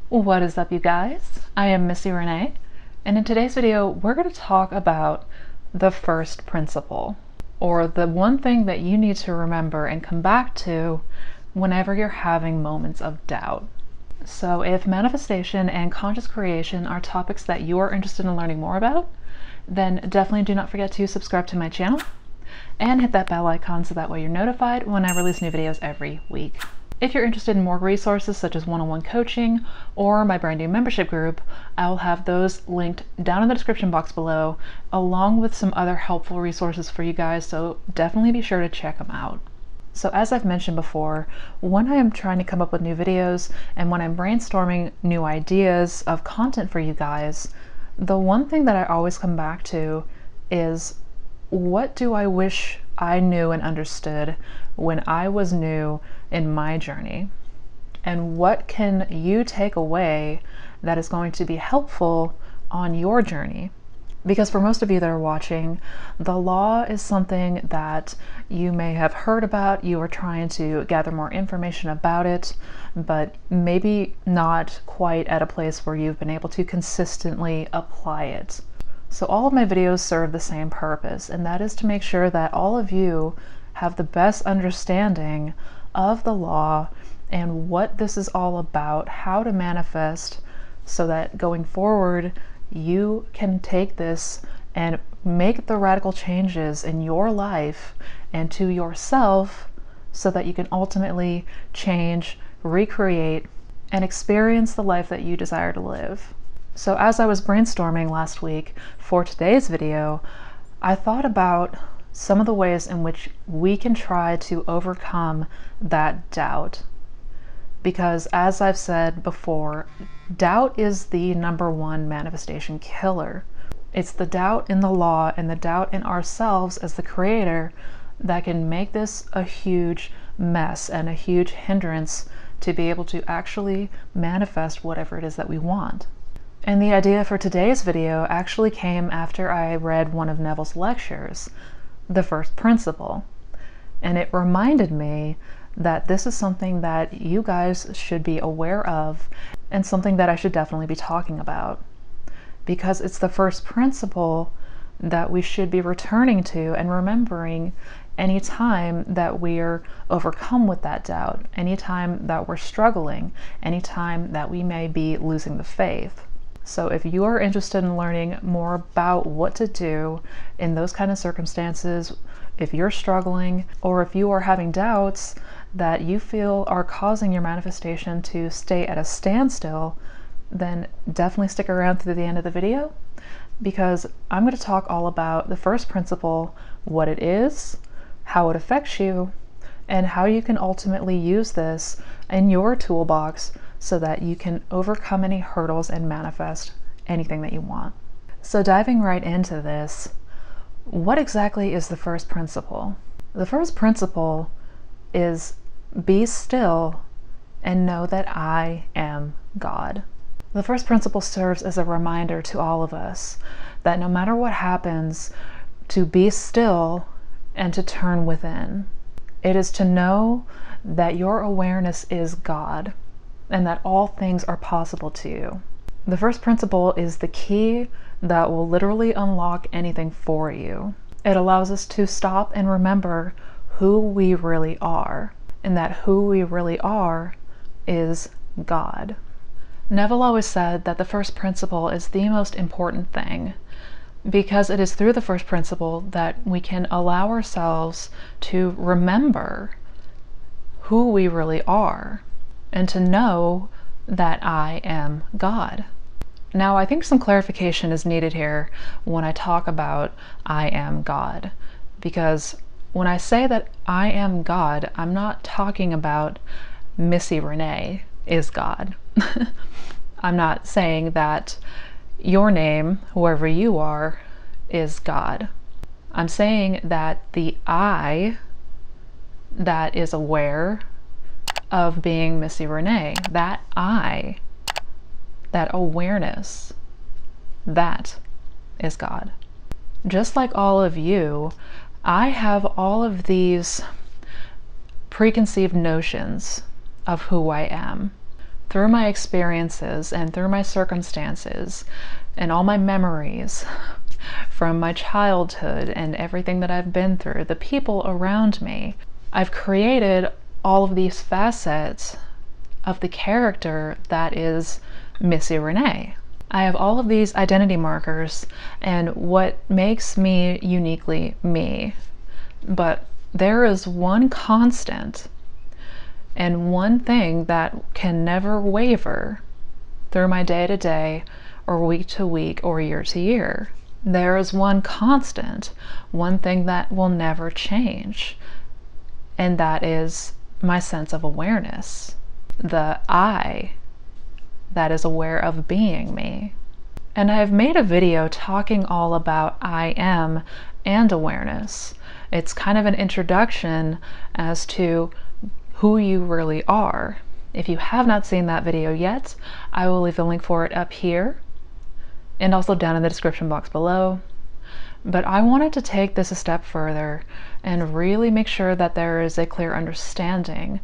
What is up, you guys? I am Missy Renee, and in today's video we're going to talk about the first principle, or the one thing that you need to remember and come back to whenever you're having moments of doubt. So if manifestation and conscious creation are topics that you are interested in learning more about, then definitely do not forget to subscribe to my channel and hit that bell icon so that way you're notified when I release new videos every week. If you're interested in more resources such as one-on-one coaching or my brand new membership group, I will have those linked down in the description box below, along with some other helpful resources for you guys, so definitely be sure to check them out. So as I've mentioned before, when I am trying to come up with new videos and when I'm brainstorming new ideas of content for you guys, the one thing that I always come back to is, what do I wish I knew and understood when I was new in my journey? And what can you take away that is going to be helpful on your journey? Because for most of you that are watching, the law is something that you may have heard about, you are trying to gather more information about it, but maybe not quite at a place where you've been able to consistently apply it. So all of my videos serve the same purpose, and that is to make sure that all of you have the best understanding of the law and what this is all about, how to manifest, so that going forward you can take this and make the radical changes in your life and to yourself so that you can ultimately change, recreate, and experience the life that you desire to live. So as I was brainstorming last week for today's video, I thought about some of the ways in which we can try to overcome that doubt. Because as I've said before, doubt is the #1 manifestation killer. It's the doubt in the law and the doubt in ourselves as the creator that can make this a huge mess and a huge hindrance to be able to actually manifest whatever it is that we want. And the idea for today's video actually came after I read one of Neville's lectures, The First Principle. And it reminded me that this is something that you guys should be aware of and something that I should definitely be talking about. Because it's the first principle that we should be returning to and remembering anytime that we're overcome with that doubt, anytime that we're struggling, anytime that we may be losing the faith. So if you are interested in learning more about what to do in those kind of circumstances, if you're struggling, or if you are having doubts that you feel are causing your manifestation to stay at a standstill, then definitely stick around through the end of the video, because I'm going to talk all about the first principle, what it is, how it affects you, and how you can ultimately use this in your toolbox so that you can overcome any hurdles and manifest anything that you want. So diving right into this, what exactly is the first principle? The first principle is, be still and know that I am God. The first principle serves as a reminder to all of us that no matter what happens, to be still and to turn within. It is to know that your awareness is God and that all things are possible to you. The first principle is the key that will literally unlock anything for you. It allows us to stop and remember who we really are, and that who we really are is God. Neville always said that the first principle is the most important thing, because it is through the first principle that we can allow ourselves to remember who we really are and to know that I am God. Now, I think some clarification is needed here when I talk about I am God, because when I say that I am God, I'm not talking about Missy Renee is God. I'm not saying that your name, whoever you are, is God. I'm saying that the I that is aware of being Missy Renee, that I, that awareness, that is God. Just like all of you, I have all of these preconceived notions of who I am. through my experiences and through my circumstances and all my memories from my childhood and everything that I've been through, the people around me, I've created all of these facets of the character that is Missy Renee. I have all of these identity markers and what makes me uniquely me. But there is one constant and one thing that can never waver through my day-to-day or week-to-week or year-to-year. There is one constant, one thing that will never change, and that is my sense of awareness. The I that is aware of being me. And I've made a video talking all about I am and awareness. It's kind of an introduction as to who you really are. If you have not seen that video yet, I will leave the link for it up here and also down in the description box below. But I wanted to take this a step further and really make sure that there is a clear understanding,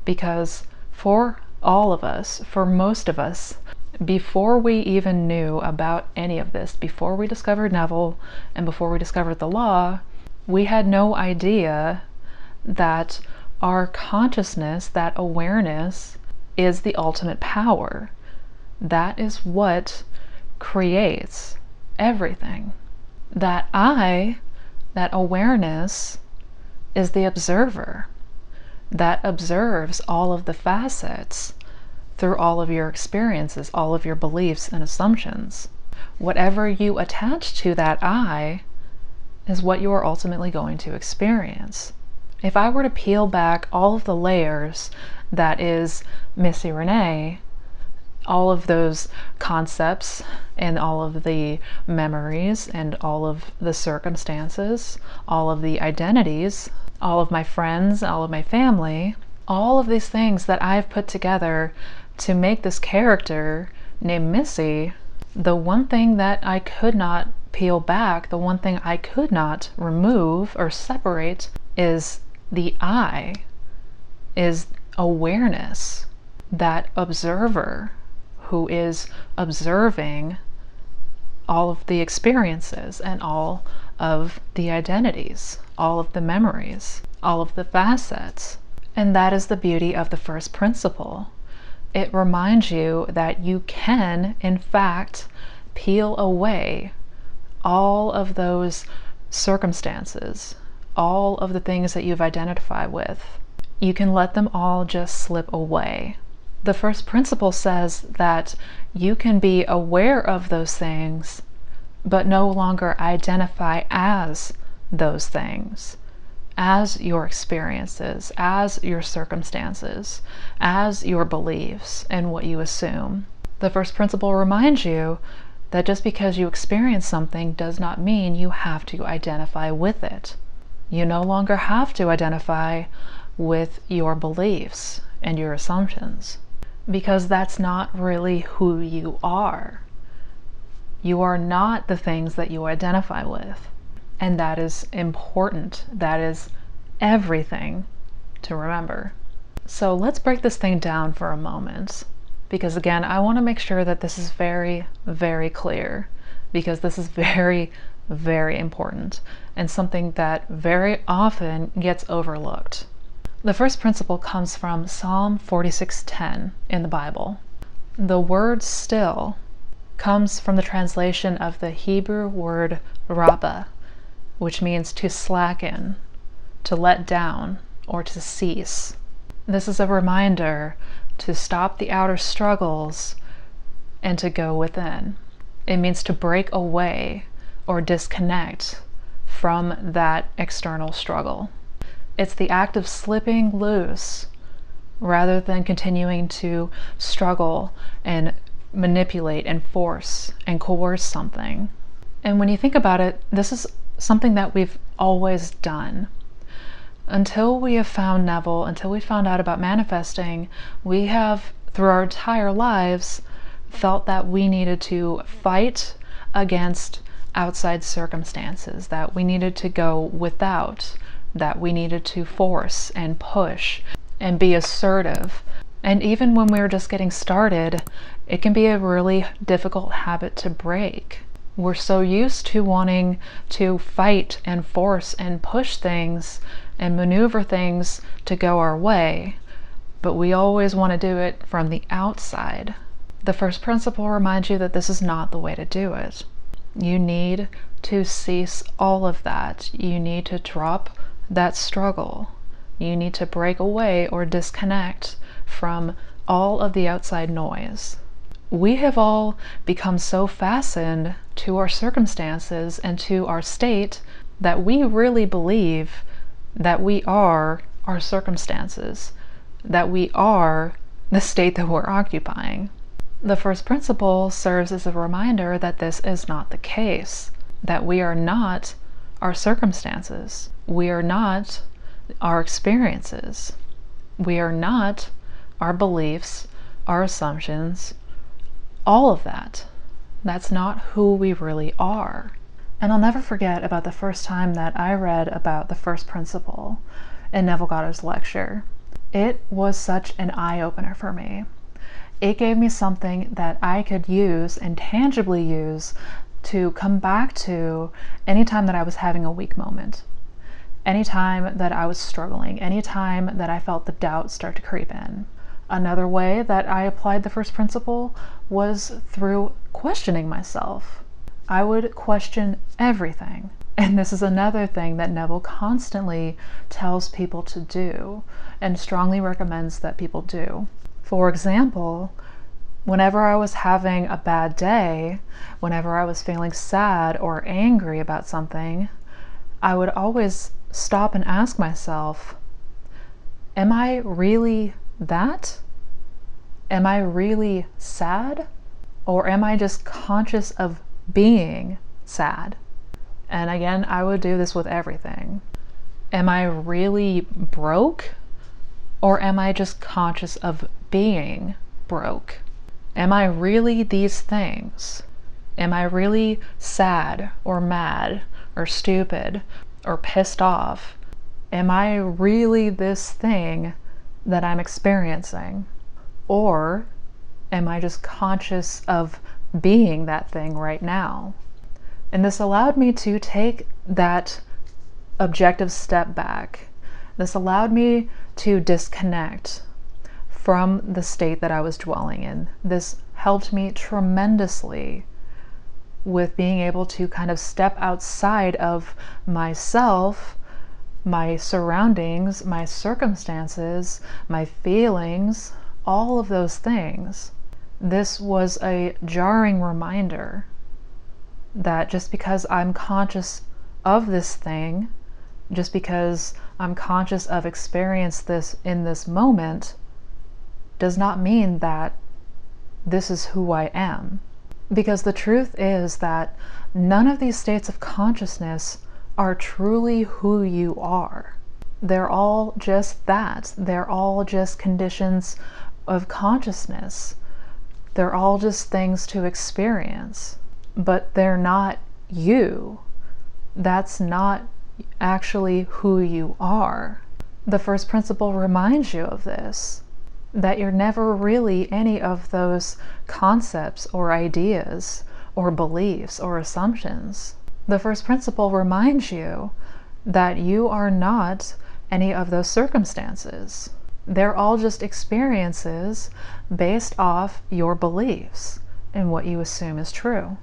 because for all of us, for most of us, before we even knew about any of this, before we discovered Neville and before we discovered the law, we had no idea that our consciousness, that awareness, is the ultimate power. That is what creates everything. That I, that awareness, is the observer that observes all of the facets through all of your experiences, all of your beliefs and assumptions. Whatever you attach to that I is what you are ultimately going to experience. If I were to peel back all of the layers that is Missy Renee, all of those concepts and all of the memories and all of the circumstances, all of the identities, all of my friends, all of my family, all of these things that I've put together to make this character named Missy, the one thing that I could not peel back, the one thing I could not remove or separate is the I, is awareness, that observer who is observing all of the experiences and all of the identities, all of the memories, all of the facets. And that is the beauty of the first principle. It reminds you that you can, in fact, peel away all of those circumstances, all of the things that you've identified with. You can let them all just slip away. The first principle says that you can be aware of those things, but no longer identify as those things, as your experiences, as your circumstances, as your beliefs and what you assume. The first principle reminds you that just because you experience something does not mean you have to identify with it. You no longer have to identify with your beliefs and your assumptions, because that's not really who you are. You are not the things that you identify with. And that is important. That is everything to remember. So let's break this thing down for a moment, because again, I want to make sure that this is very, very clear, because this is very, very important and something that very often gets overlooked. The first principle comes from Psalm 46:10 in the Bible. The word still comes from the translation of the Hebrew word rabbah, which means to slacken, to let down, or to cease. This is a reminder to stop the outer struggles and to go within. It means to break away or disconnect from that external struggle. It's the act of slipping loose rather than continuing to struggle and manipulate and force and coerce something. And when you think about it, this is something that we've always done. Until we have found Neville, until we found out about manifesting, we have, through our entire lives, felt that we needed to fight against outside circumstances, that we needed to go without, that we needed to force and push and be assertive And even when we're just getting started, it can be a really difficult habit to break. We're so used to wanting to fight and force and push things and maneuver things to go our way, but we always want to do it from the outside. The first principle reminds you that this is not the way to do it. You need to cease all of that. You need to drop that struggle. You need to break away or disconnect from all of the outside noise. We have all become so fastened to our circumstances and to our state that we really believe that we are our circumstances, that we are the state that we're occupying. The first principle serves as a reminder that this is not the case, that we are not our circumstances. We are not our experiences. We are not our beliefs, our assumptions, all of that. That's not who we really are. And I'll never forget about the first time that I read about the first principle in Neville Goddard's lecture. It was such an eye-opener for me. It gave me something that I could use and tangibly use to come back to anytime that I was having a weak moment, anytime that I was struggling, anytime that I felt the doubt start to creep in. Another way that I applied the first principle was through questioning myself. I would question everything. And this is another thing that Neville constantly tells people to do and strongly recommends that people do. For example, whenever I was having a bad day, whenever I was feeling sad or angry about something, I would always stop and ask myself, am I really that? Am I really sad? Or am I just conscious of being sad? And again, I would do this with everything. Am I really broke? Or am I just conscious of being broke? Am I really these things? Am I really sad or mad or stupid or pissed off? Am I really this thing that I'm experiencing? Or am I just conscious of being that thing right now? And this allowed me to take that objective step back. This allowed me to disconnect from the state that I was dwelling in. This helped me tremendously with being able to kind of step outside of myself, my surroundings, my circumstances, my feelings, all of those things. This was a jarring reminder that just because I'm conscious of this thing, just because I'm conscious of experience this in this moment, does not mean that this is who I am. Because the truth is that none of these states of consciousness are truly who you are. They're all just that. They're all just conditions of consciousness. They're all just things to experience. But they're not you. That's not actually who you are. The first principle reminds you of this, that you're never really any of those concepts or ideas or beliefs or assumptions. The first principle reminds you that you are not any of those circumstances. They're all just experiences based off your beliefs and what you assume is true.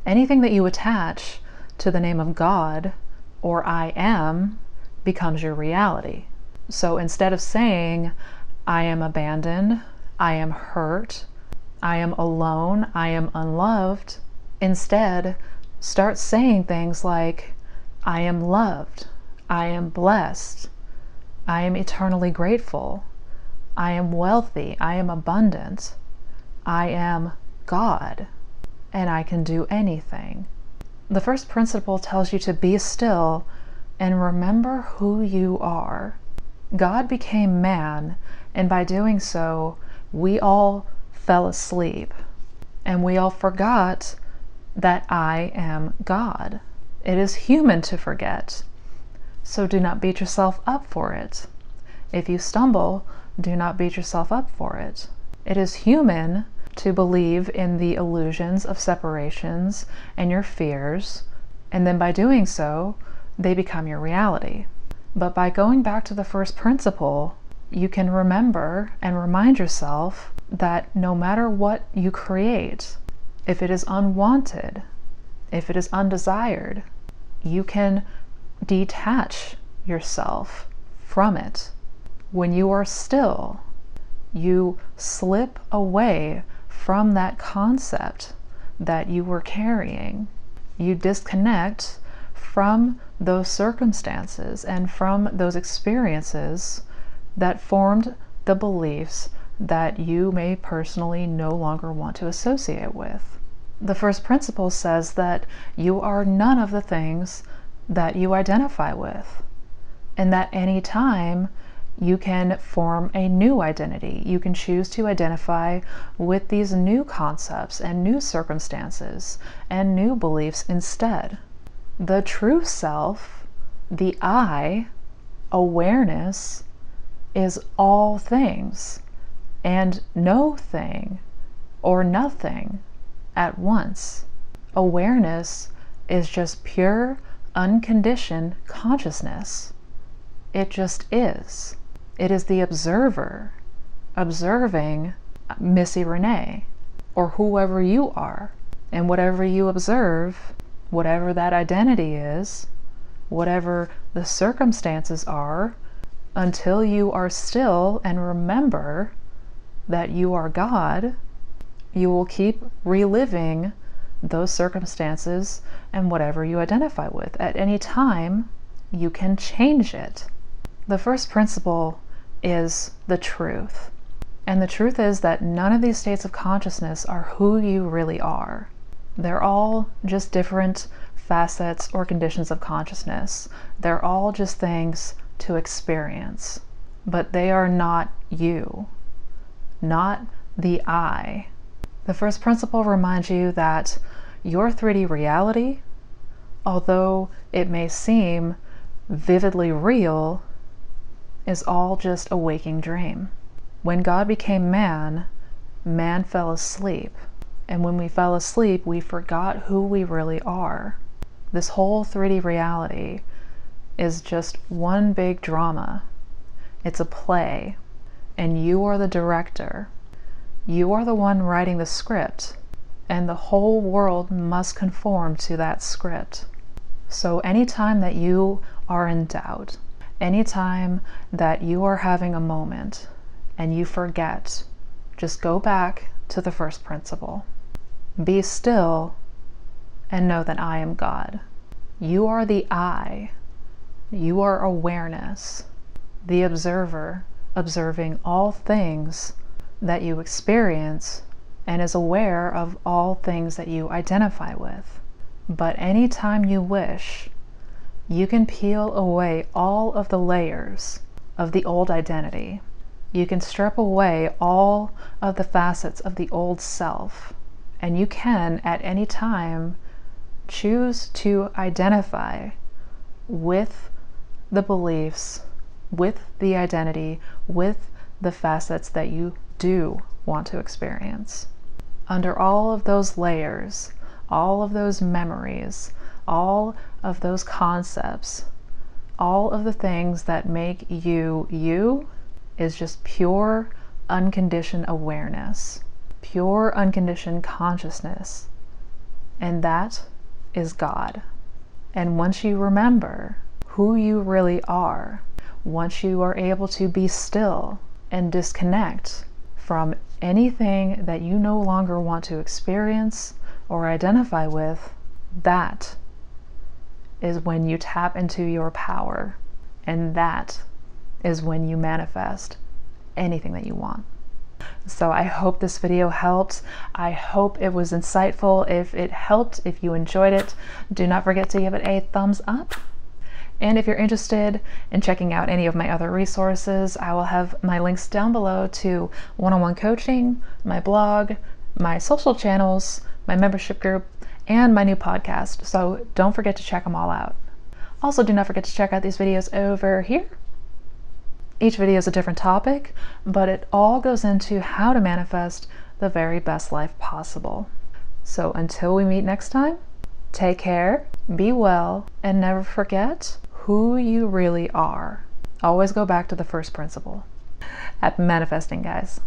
Anything that you attach to the name of God or I am becomes your reality. So instead of saying, I am abandoned, I am hurt, I am alone, I am unloved, instead start saying things like, I am loved, I am blessed, I am eternally grateful, I am wealthy, I am abundant, I am God, and I can do anything. The first principle tells you to be still and remember who you are. God became man, and by doing so, we all fell asleep, and we all forgot that I am God. It is human to forget, so do not beat yourself up for it. If you stumble, Do not beat yourself up for it. It is human to believe in the illusions of separations and your fears, and then by doing so, they become your reality. But by going back to the first principle, you can remember and remind yourself that no matter what you create, if it is unwanted, if it is undesired, you can detach yourself from it. When you are still, you slip away from that concept that you were carrying. You disconnect from those circumstances and from those experiences that formed the beliefs that you may personally no longer want to associate with. The first principle says that you are none of the things that you identify with, and that any time you can form a new identity. You can choose to identify with these new concepts and new circumstances and new beliefs instead. The true self, the I, awareness, is all things and no thing or nothing at once. Awareness is just pure, unconditioned consciousness. It just is. It is the observer observing Missy Renee, or whoever you are. And whatever you observe, whatever that identity is, whatever the circumstances are, until you are still and remember that you are God, you will keep reliving those circumstances and whatever you identify with. At any time, you can change it. The first principle is the truth. And the truth is that none of these states of consciousness are who you really are. They're all just different facets or conditions of consciousness. They're all just things to experience. But they are not you, not the I. The first principle reminds you that your 3D reality, although it may seem vividly real, is all just a waking dream. When God became man, man fell asleep. And when we fell asleep, we forgot who we really are. This whole 3D reality is just one big drama. It's a play, and you are the director. You are the one writing the script, and the whole world must conform to that script. So anytime that you are in doubt, anytime that you are having a moment and you forget, just go back to the first principle. Be still and know that I am God. You are the I. You are awareness, the observer, observing all things that you experience and is aware of all things that you identify with. But anytime you wish, you can peel away all of the layers of the old identity. You can strip away all of the facets of the old self, and you can at any time choose to identify with the beliefs, with the identity, with the facets that you do want to experience. Under all of those layers, all of those memories, all of those concepts, all of the things that make you you is just pure unconditioned awareness, pure unconditioned consciousness, and that is God. And once you remember who you really are, once you are able to be still and disconnect from anything that you no longer want to experience or identify with, that is when you tap into your power, and that is when you manifest anything that you want. So I hope this video helped. I hope it was insightful. If it helped, if you enjoyed it, do not forget to give it a thumbs up. And if you're interested in checking out any of my other resources, I will have my links down below to one-on-one coaching, my blog, my social channels, my membership group, and my new podcast. So don't forget to check them all out. Also, do not forget to check out these videos over here. Each video is a different topic, but it all goes into how to manifest the very best life possible. So until we meet next time, take care, be well, and never forget who you really are. Always go back to the first principle. Happy manifesting, guys.